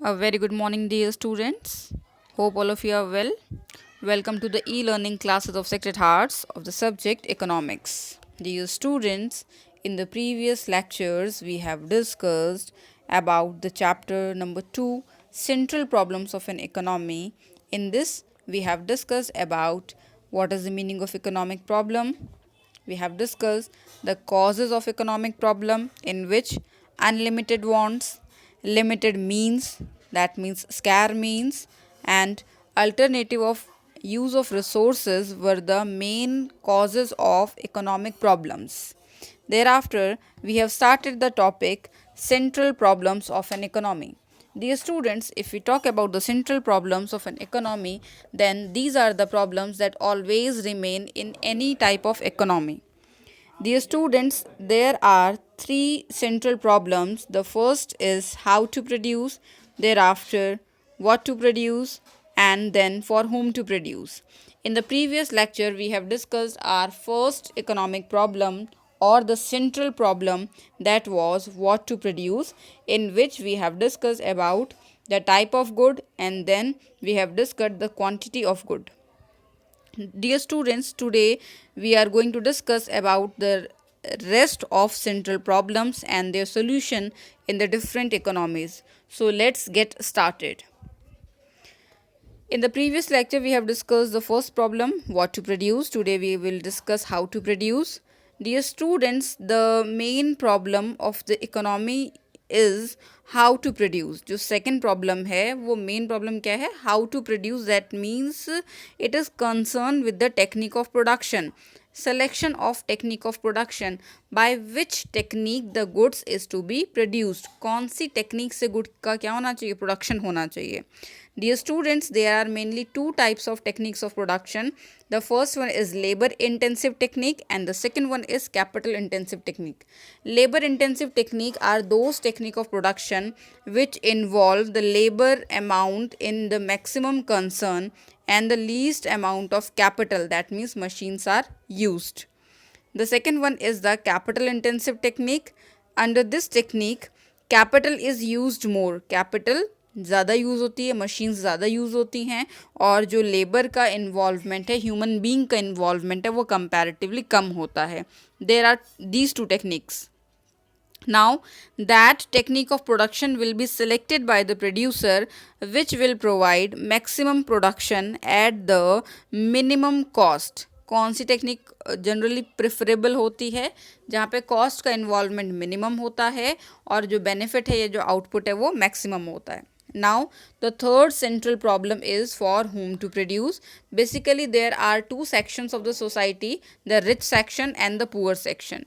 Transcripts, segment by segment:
A very good morning, dear students. Hope all of you are well. Welcome to the e learning classes of Sacred Hearts of the subject economics. Dear students, in the previous lectures, we have discussed about the chapter number 2 Central Problems of an Economy. In this, we have discussed about what is the meaning of economic problem. We have discussed the causes of economic problem, in which unlimited wants, limited means, that means scare means, and alternative of use of resources were the main causes of economic problems. Thereafter, we have started the topic central problems of an economy. Dear students, if we talk about the central problems of an economy, then these are the problems that always remain in any type of economy. Dear students, there are three central problems. The first is how to produce, thereafter, what to produce, and then for whom to produce. In the previous lecture, we have discussed our first economic problem or the central problem, that was what to produce, in which we have discussed about the type of good and then we have discussed the quantity of good. Dear students, today we are going to discuss about the rest of central problems and their solution in the different economies. So let's get started. In the previous lecture, we have discussed the first problem, what to produce. Today we will discuss how to produce. Dear students, the main problem of the economy is how to produce. जो second problem है वो main problem क्या है, how to produce. That means it is concerned with the technique of production, selection of technique of production, by which technique the goods is to be produced. कौन सी technique से good का क्या होना चाहिए, production होना चाहिए. Dear students, there are mainly two types of techniques of production. The first one is labor intensive technique and the second one is capital intensive technique. Labor intensive technique are those technique of production which involve the labor amount in the maximum concern and the least amount of capital, that means machines are used. The second one is the capital intensive technique. Under this technique, capital is used more. Capital ज़्यादा use होती है, machines ज़्यादा use होती हैं और जो labour का involvement है, ह्यूमन बीइंग का इन्वॉल्वमेंट है, वो कंपैरेटिवली कम होता है. There are these two techniques. Now, that technique of production will be selected by the producer, which will provide maximum production at the minimum cost. कौन सी technique generally preferable होती है, जहाँ पे कॉस्ट का इन्वॉल्वमेंट मिनिमम होता है और जो बेनिफिट है या जो आउटपुट है वो मैक्सिमम होता है. Now, the third central problem is for whom to produce. Basically, there are two sections of the society, the rich section and the poor section.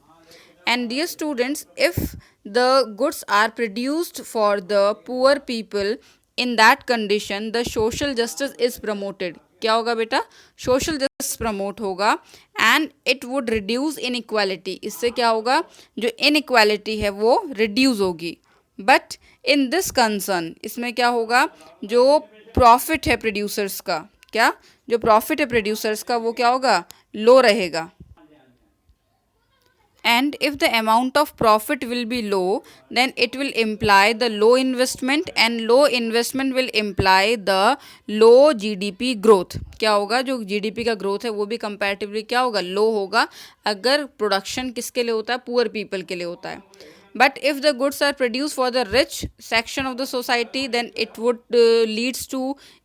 And dear students, if the goods are produced for the poor people, in that condition the social justice is promoted. क्या होगा बेटा, social justice promote होगा and it would reduce inequality. इससे क्या होगा, जो inequality है वो रिड्यूस होगी. बट इन दिस कंसर्न, इसमें क्या होगा, जो प्रॉफिट है प्रोड्यूसर्स का, क्या जो प्रॉफिट है प्रोड्यूसर्स का वो क्या होगा, लो रहेगा. And if the amount of profit will be low, then it will imply the low investment, and low investment will imply the low GDP growth. क्या होगा, जो GDP का ग्रोथ है वो भी कंपैरेटिवली क्या होगा, लो होगा, अगर प्रोडक्शन किसके लिए होता है, पुअर पीपल के लिए होता है. But if the goods are produced for the rich section of the society, then it would leads to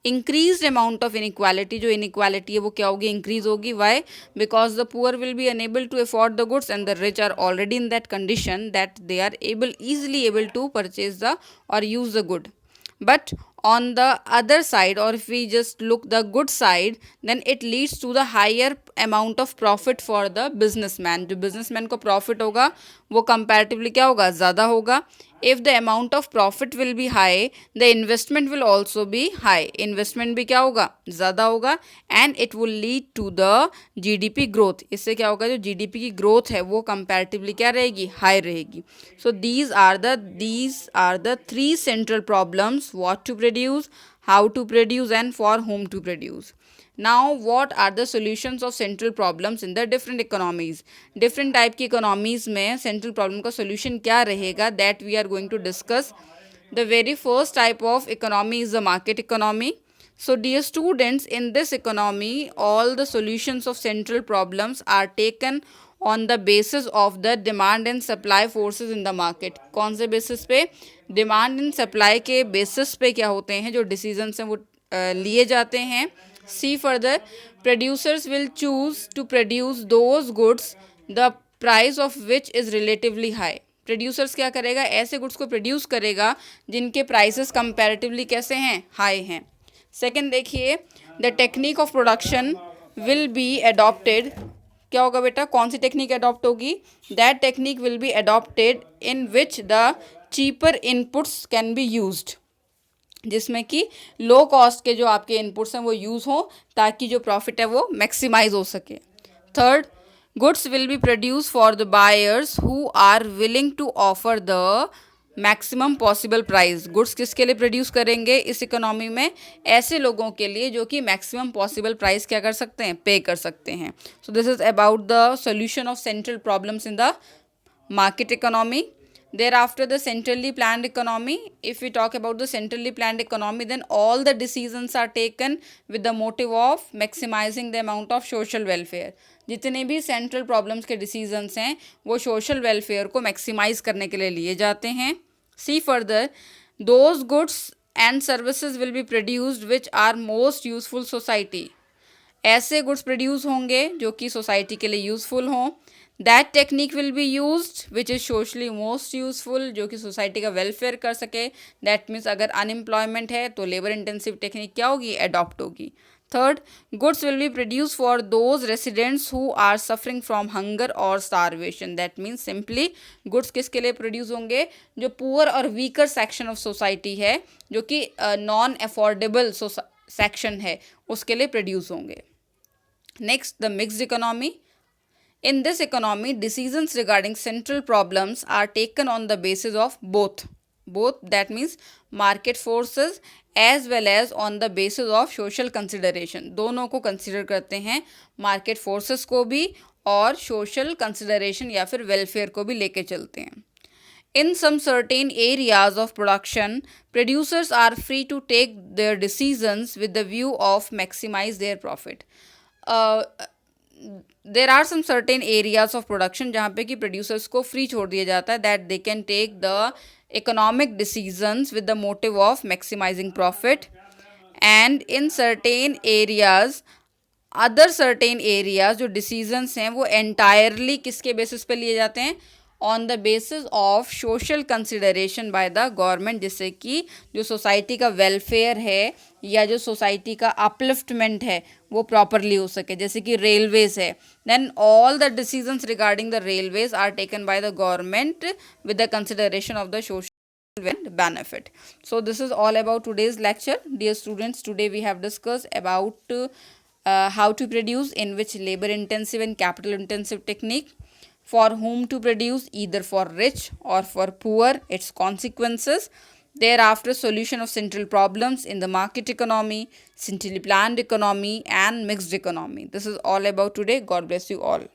increased amount of inequality. जो inequality है वो क्या होगी, increase होगी. Why? Because the poor will be unable to afford the goods and the rich are already in that condition that they are easily able to purchase the or use the good. But on the other side, or if we just look the good side, then it leads to the higher amount of profit for the businessman. जो businessman को profit होगा वो comparatively क्या होगा, ज़्यादा होगा. If the amount of profit will be high, the investment will also be high. Investment भी क्या होगा, ज़्यादा होगा, and it will lead to the GDP growth. इससे क्या होगा, जो GDP की growth है वो comparatively क्या रहेगी, high रहेगी. So these are the three central problems: what to produce, how to produce, and for whom to produce. Now, what are the solutions of central problems in the different economies? Different type की economies में central problem का solution क्या रहेगा, that we are going to discuss The very first type of economy is the market economy. So, dear students, in this economy, all the solutions of central problems are taken on the basis of the demand and supply forces in the market. कौन से basis पे? Demand and supply के basis पे क्या होते हैं जो decisions हैं वो लिए जाते हैं. See further, producers will choose to produce those goods the price of which is relatively high. Producers क्या करेगा? ऐसे गुड्स को प्रोड्यूस करेगा जिनके प्राइसेस कंपैरेटिवली कैसे हैं? हाई हैं. सेकेंड देखिए, the technique of production will be adopted. क्या होगा बेटा? कौन सी टेक्निक अडॉप्ट होगी? That technique will B adopted in which the cheaper inputs can be used. जिसमें कि लो कॉस्ट के जो आपके इनपुट्स हैं वो यूज़ हो ताकि जो प्रॉफिट है वो मैक्सिमाइज हो सके. Third, goods will be produced for the buyers who are willing to offer the maximum possible price. goods किसके लिए प्रोड्यूस करेंगे इस इकोनॉमी में? ऐसे लोगों के लिए जो कि मैक्सिमम पॉसिबल प्राइस क्या कर सकते हैं? पे कर सकते हैं. So this is about the solution of central problems in the market economy. Thereafter, the centrally planned economy. If we talk about the centrally planned economy, then all the decisions are taken with the motive of maximizing the amount of social welfare. जितने भी central problems के decisions हैं वो social welfare को maximise करने के लिए लिए जाते हैं. See further, those goods and services will be produced which are most useful society. ऐसे गुड्स प्रोड्यूस होंगे जो कि सोसाइटी के लिए यूजफुल हों. That technique will be used which is socially most useful, जो कि सोसाइटी का वेलफेयर कर सके. दैट मीन्स अगर अनएम्प्लॉयमेंट है तो लेबर इंटेंसिव टेक्निक क्या होगी? अडॉप्ट होगी. Third, goods will be produce for those residents who are suffering from hunger और starvation. That means simply goods किसके लिए प्रोड्यूस होंगे? जो पुअर और वीकर सेक्शन ऑफ सोसाइटी है, जो कि नॉन अफोर्डेबल सेक्शन है, उसके लिए प्रोड्यूस होंगे. Next, the mixed economy. In this economy, decisions regarding central problems are taken on the basis of both. That means market forces as well as on the basis of social consideration. दोनों को consider करते हैं, market forces को भी और social consideration या फिर welfare को भी लेके चलते हैं. In some certain areas of production, producers are free to take their decisions with the view of maximize their profit. There are some certain areas of production जहाँ पे कि प्रोड्यूसर्स को फ्री छोड़ दिया जाता है that they can take the economic decisions with the motive of maximising profit. And in certain areas, other certain areas जो decisions हैं वो एंटायरली किसके बेसिस पे लिए जाते हैं? On the basis of social consideration by the government, जिससे कि जो सोसाइटी का वेलफेयर है या जो सोसाइटी का अपलिफ्टमेंट है वो प्रॉपरली हो सके. जैसे कि रेलवेज है, then all the decisions regarding the railways are taken by the government with the consideration of the social benefit. So this is all about today's lecture. Dear students, today we have discussed about how to produce, in which labor intensive and capital intensive technique, for whom to produce, either for rich or for poor, its consequences. Thereafter, solution of central problems in the market economy, centrally planned economy and mixed economy. This is all about today. God bless you all.